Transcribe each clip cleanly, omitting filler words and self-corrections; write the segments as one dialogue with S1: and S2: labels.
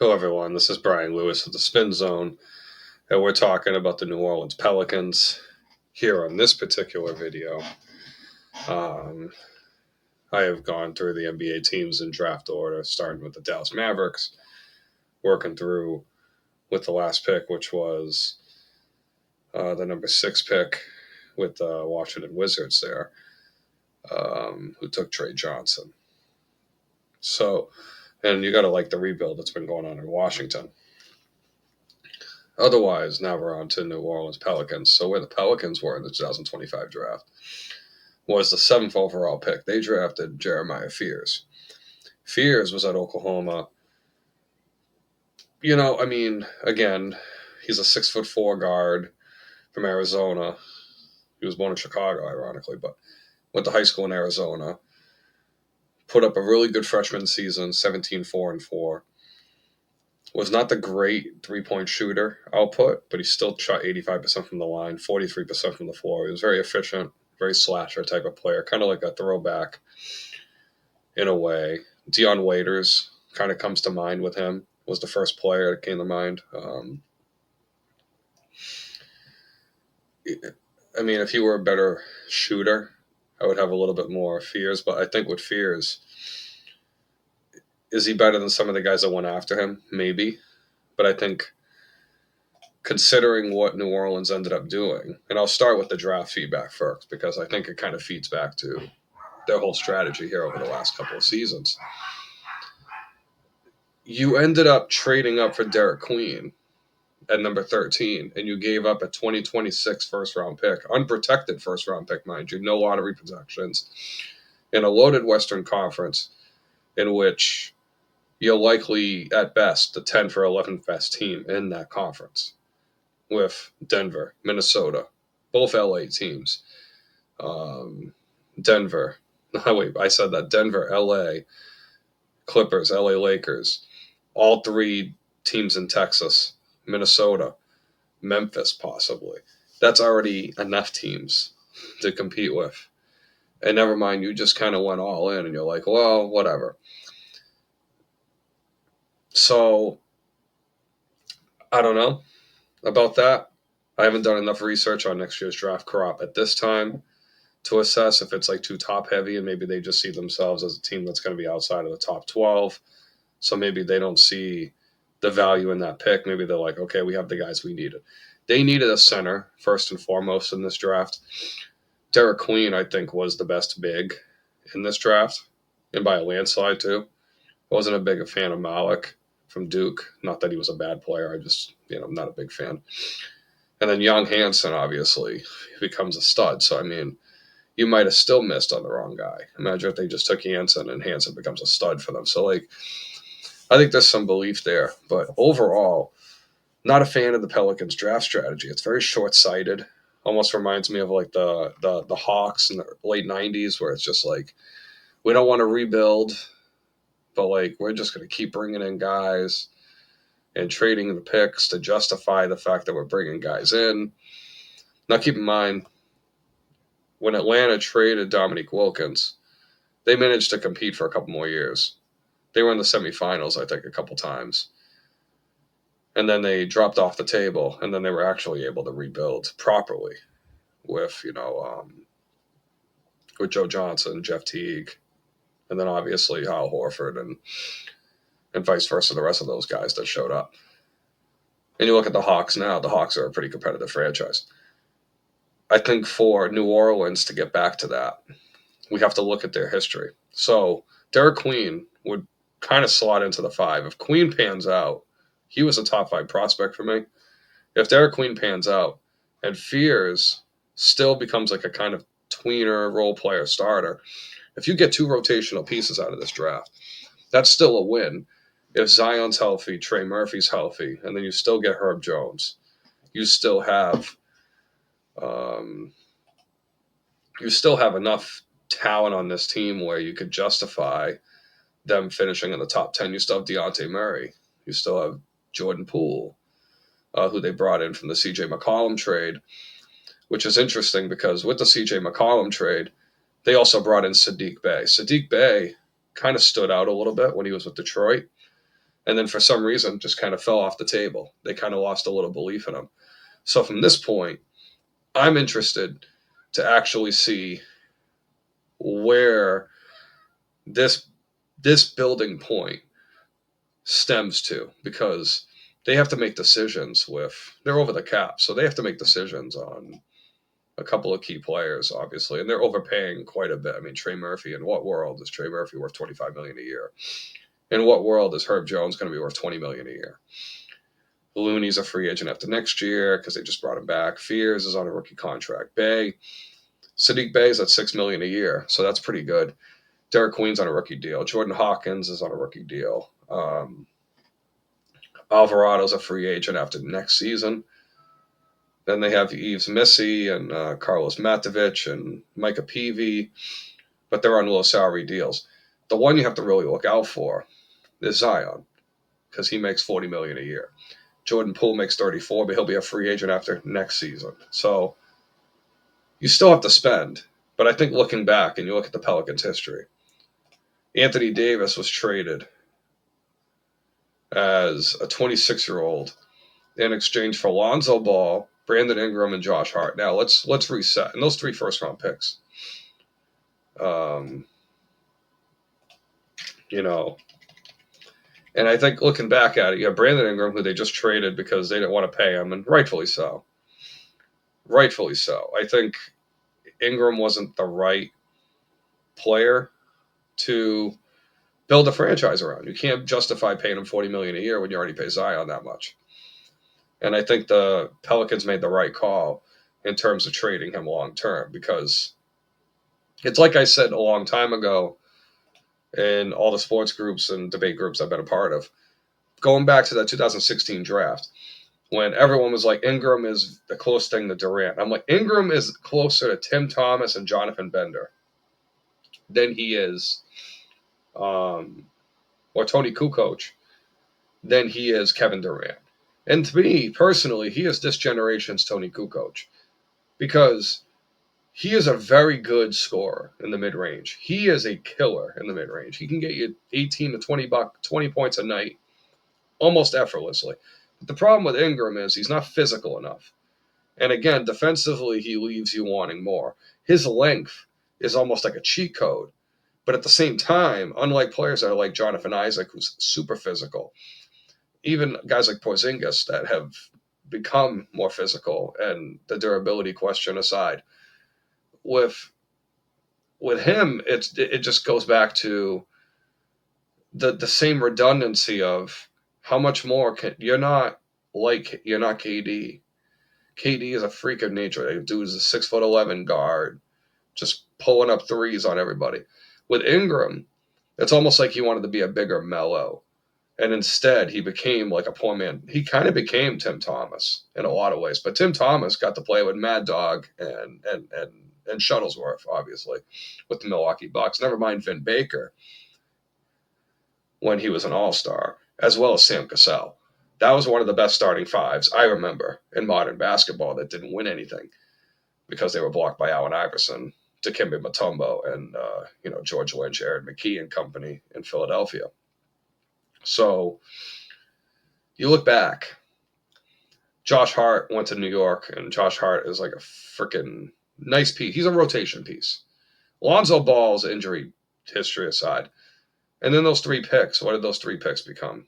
S1: Hello, everyone. This is Brian Lewis of the Spin Zone, and we're talking about the New Orleans Pelicans here on this particular video. I have gone through the NBA teams in draft order, starting with the Dallas Mavericks, working through with the last pick, which was the number 6 pick with the Washington Wizards there, who took Trey Johnson. So, and you got to like the rebuild that's been going on in Washington. Otherwise, now we're on to New Orleans Pelicans. So where the Pelicans were in the 2025 draft was the 7th overall pick. They drafted Jeremiah Fears. Fears was at Oklahoma. Again, he's a 6'4" guard from Arizona. He was born in Chicago, ironically, but went to high school in Arizona. Put up a really good freshman season, 17-4-4. Was not the great three-point shooter output, but he still shot 85% from the line, 43% from the floor. He was very efficient, very slasher type of player, kind of like a throwback in a way. Dion Waiters kind of comes to mind with him, was the first player that came to mind. If he were a better shooter, I would have a little bit more fears, but I think with Fears, is he better than some of the guys that went after him? Maybe. But I think considering what New Orleans ended up doing, and I'll start with the draft feedback first because I think it kind of feeds back to their whole strategy here over the last couple of seasons. You ended up trading up for Derik Queen at number 13, and you gave up a 2026 first-round pick, unprotected first-round pick, mind you, no lottery protections, in a loaded Western Conference in which you're likely, at best, the 10th or 11th best team in that conference with Denver, Minnesota, both LA teams. Denver, I said that. Denver, LA, Clippers, LA Lakers, all 3 teams in Texas, Minnesota, Memphis possibly. That's already enough teams to compete with. And never mind, you just kind of went all in and you're like, well, whatever. So, I don't know about that. I haven't done enough research on next year's draft crop at this time to assess if it's like too top heavy and maybe they just see themselves as a team that's going to be outside of the top 12. So maybe they don't see the value in that pick. Maybe they're like, okay, we have the guys we needed. They needed a center first and foremost in this draft. Derik Queen, I think, was the best big in this draft, and by a landslide too. I wasn't a big fan of Malik from Duke. Not that he was a bad player. I just, I'm not a big fan. And then Young Hansen, obviously, becomes a stud. So, you might have still missed on the wrong guy. Imagine if they just took Hansen and Hansen becomes a stud for them. So, I think there's some belief there. But overall, not a fan of the Pelicans draft strategy. It's very short-sighted. Almost reminds me of like the Hawks in the late 90s where it's just like, we don't want to rebuild, but like we're just going to keep bringing in guys and trading the picks to justify the fact that we're bringing guys in. Now, keep in mind, when Atlanta traded Dominique Wilkins, they managed to compete for a couple more years. They were in the semifinals, I think, a couple times. And then they dropped off the table, and then they were actually able to rebuild properly with, with Joe Johnson, Jeff Teague, and then obviously Hal Horford and vice versa, the rest of those guys that showed up. And you look at the Hawks now, the Hawks are a pretty competitive franchise. I think for New Orleans to get back to that, we have to look at their history. So Derik Queen would kind of slot into the 5. If Queen pans out, he was a top 5 prospect for me. If Derik Queen pans out and Fears still becomes like a kind of tweener role player starter, if you get 2 rotational pieces out of this draft, that's still a win. If Zion's healthy, Trey Murphy's healthy, and then you still get Herb Jones, you still have enough talent on this team where you could justify them finishing in the top 10. You still have Dejounte Murray. You still have Jordan Poole, who they brought in from the C.J. McCollum trade, which is interesting because with the C.J. McCollum trade, they also brought in Saddiq Bey. Saddiq Bey kind of stood out a little bit when he was with Detroit. And then for some reason, just kind of fell off the table. They kind of lost a little belief in him. So from this point, I'm interested to actually see where this building point stems to, because they have to make decisions they're over the cap, so they have to make decisions on a couple of key players, obviously, and they're overpaying quite a bit. I mean, Trey Murphy, in what world is Trey Murphy worth $25 million a year? In what world is Herb Jones going to be worth $20 million a year? Looney's a free agent after next year because they just brought him back. Fears is on a rookie contract. Sadiq Bey is at $6 million a year, so that's pretty good. Derik Queen's on a rookie deal. Jordan Hawkins is on a rookie deal. Alvarado's a free agent after next season. Then they have Yves Missy and Carlos Matovic and Micah Peavy, but they're on low salary deals. The one you have to really look out for is Zion, because he makes $40 million a year. Jordan Poole makes 34, but he'll be a free agent after next season. So you still have to spend. But I think looking back, and you look at the Pelicans' history, Anthony Davis was traded as a 26-year-old in exchange for Lonzo Ball, Brandon Ingram, and Josh Hart. Now let's reset. And those 3 first-round picks, you know, and I think looking back at it, you have Brandon Ingram, who they just traded because they didn't want to pay him, and rightfully so. Rightfully so. I think Ingram wasn't the right player to build a franchise around. You can't justify paying him $40 million a year when you already pay Zion that much. And I think the Pelicans made the right call in terms of trading him long term, because it's like I said a long time ago in all the sports groups and debate groups I've been a part of, going back to that 2016 draft, when everyone was like, Ingram is the closest thing to Durant. I'm like, Ingram is closer to Tim Thomas and Jonathan Bender than he is, or Tony Kukoc, than he is Kevin Durant. And to me, personally, he is this generation's Tony Kukoc, because he is a very good scorer in the mid-range. He is a killer in the mid-range. He can get you 18 to 20 points a night almost effortlessly. But the problem with Ingram is he's not physical enough. And again, defensively, he leaves you wanting more. His length is almost like a cheat code. But at the same time, unlike players that are like Jonathan Isaac, who's super physical, even guys like Porzingis that have become more physical, and the durability question aside, with him, it just goes back to the same redundancy of how much more you're not KD. KD is a freak of nature. That dude is a 6'11" guard, just pulling up threes on everybody. With Ingram, it's almost like he wanted to be a bigger Melo. And instead, he became like a poor man. He kind of became Tim Thomas in a lot of ways. But Tim Thomas got to play with Mad Dog and Shuttlesworth, obviously, with the Milwaukee Bucks. Never mind Vin Baker when he was an all-star, as well as Sam Cassell. That was one of the best starting fives I remember in modern basketball that didn't win anything because they were blocked by Allen Iverson, Dikembe Mutombo, and George Lynch, Aaron McKee and company in Philadelphia. So you look back, Josh Hart went to New York, and Josh Hart is like a freaking nice piece. He's a rotation piece. Lonzo Ball's injury history aside. And then those 3 picks, what did those 3 picks become?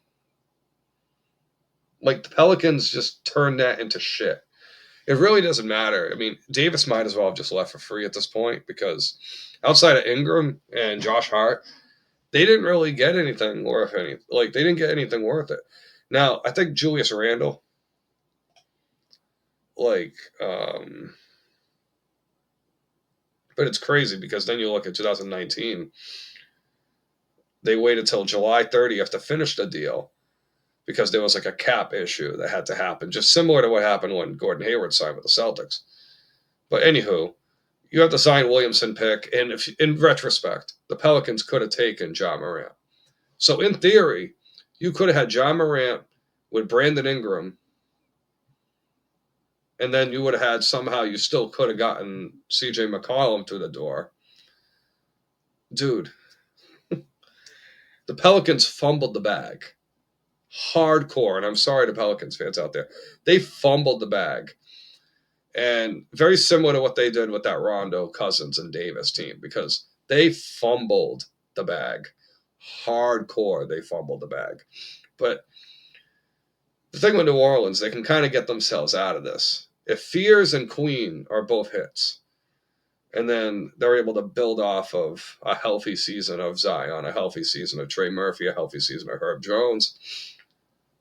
S1: Like, the Pelicans just turned that into shit. It really doesn't matter. I mean, Davis might as well have just left for free at this point, because outside of Ingram and Josh Hart, they didn't really get anything worth they didn't get anything worth it. Now, I think Julius Randle, but it's crazy because then you look at 2019, they waited till July 30th to finish the deal because there was like a cap issue that had to happen, just similar to what happened when Gordon Hayward signed with the Celtics. But anywho, you have the Zion Williamson pick, and if in retrospect, the Pelicans could have taken Ja Morant. So in theory, you could have had Ja Morant with Brandon Ingram, and then you would have had somehow you still could have gotten CJ McCollum through the door. Dude, the Pelicans fumbled the bag. hardcore, and I'm sorry to Pelicans fans out there, they fumbled the bag. And very similar to what they did with that Rondo, Cousins, and Davis team, because they fumbled the bag. Hardcore, they fumbled the bag. But the thing with New Orleans, they can kind of get themselves out of this. If Fears and Queen are both hits, and then they're able to build off of a healthy season of Zion, a healthy season of Trey Murphy, a healthy season of Herb Jones,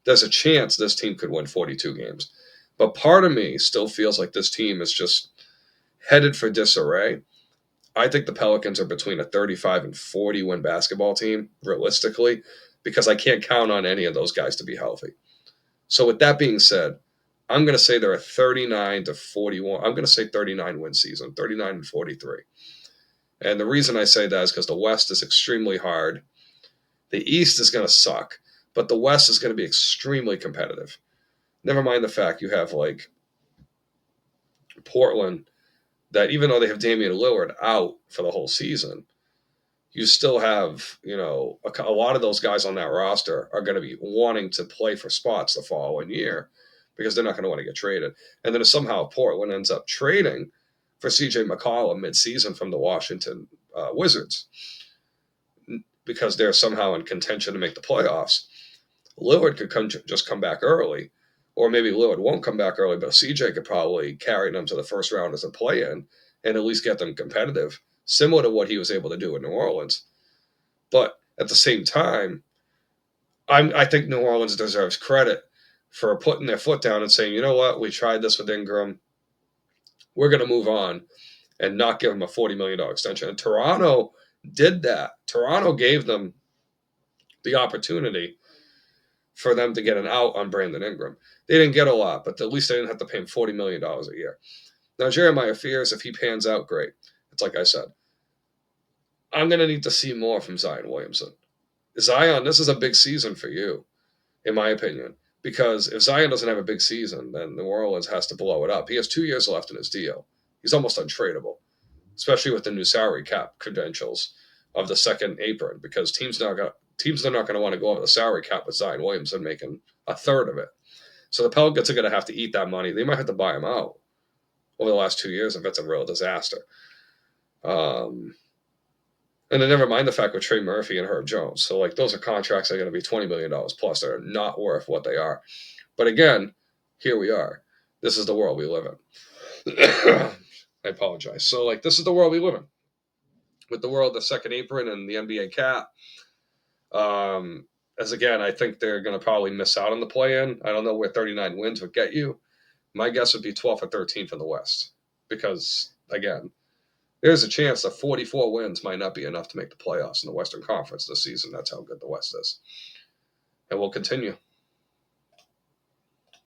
S1: there's a chance this team could win 42 games. But part of me still feels like this team is just headed for disarray. I think the Pelicans are between a 35 and 40 win basketball team, realistically, because I can't count on any of those guys to be healthy. So with that being said, I'm going to say they're a 39 to 41. I'm going to say 39 win season, 39 and 43. And the reason I say that is because the West is extremely hard. The East is going to suck, but the West is going to be extremely competitive. Never mind the fact you have like Portland, that even though they have Damian Lillard out for the whole season, you still have, a lot of those guys on that roster are going to be wanting to play for spots the following year because they're not going to want to get traded. And then if somehow Portland ends up trading for CJ McCollum midseason from the Washington Wizards because they're somehow in contention to make the playoffs, Lillard could just come back early. Or maybe Lillard won't come back early, but CJ could probably carry them to the first round as a play-in and at least get them competitive, similar to what he was able to do in New Orleans. But at the same time, I think New Orleans deserves credit for putting their foot down and saying, you know what, we tried this with Ingram. We're going to move on and not give him a $40 million extension. And Toronto did that. Toronto gave them the opportunity for them to get an out on Brandon Ingram. They didn't get a lot, but at least they didn't have to pay him $40 million a year. Now, Jeremiah Fears, if he pans out, great. It's like I said. I'm going to need to see more from Zion Williamson. Zion, this is a big season for you, in my opinion, because if Zion doesn't have a big season, then New Orleans has to blow it up. He has 2 years left in his deal. He's almost untradeable, especially with the new salary cap credentials of the second apron, because teams are not going to want to go over the salary cap with Zion Williamson making a third of it. So the Pelicans are going to have to eat that money. They might have to buy him out over the last 2 years if it's a real disaster. And then never mind the fact with Trey Murphy and Herb Jones. So, like, those are contracts that are going to be $20 million plus. They're not worth what they are. But again, here we are. This is the world we live in. I apologize. So, like, this is the world we live in. With the world, the second apron and the NBA cap. As again, I think they're going to probably miss out on the play-in. I don't know where 39 wins would get you. My guess would be 12th or 13th in the West. Because, again, there's a chance that 44 wins might not be enough to make the playoffs in the Western Conference this season. That's how good the West is. And we'll continue.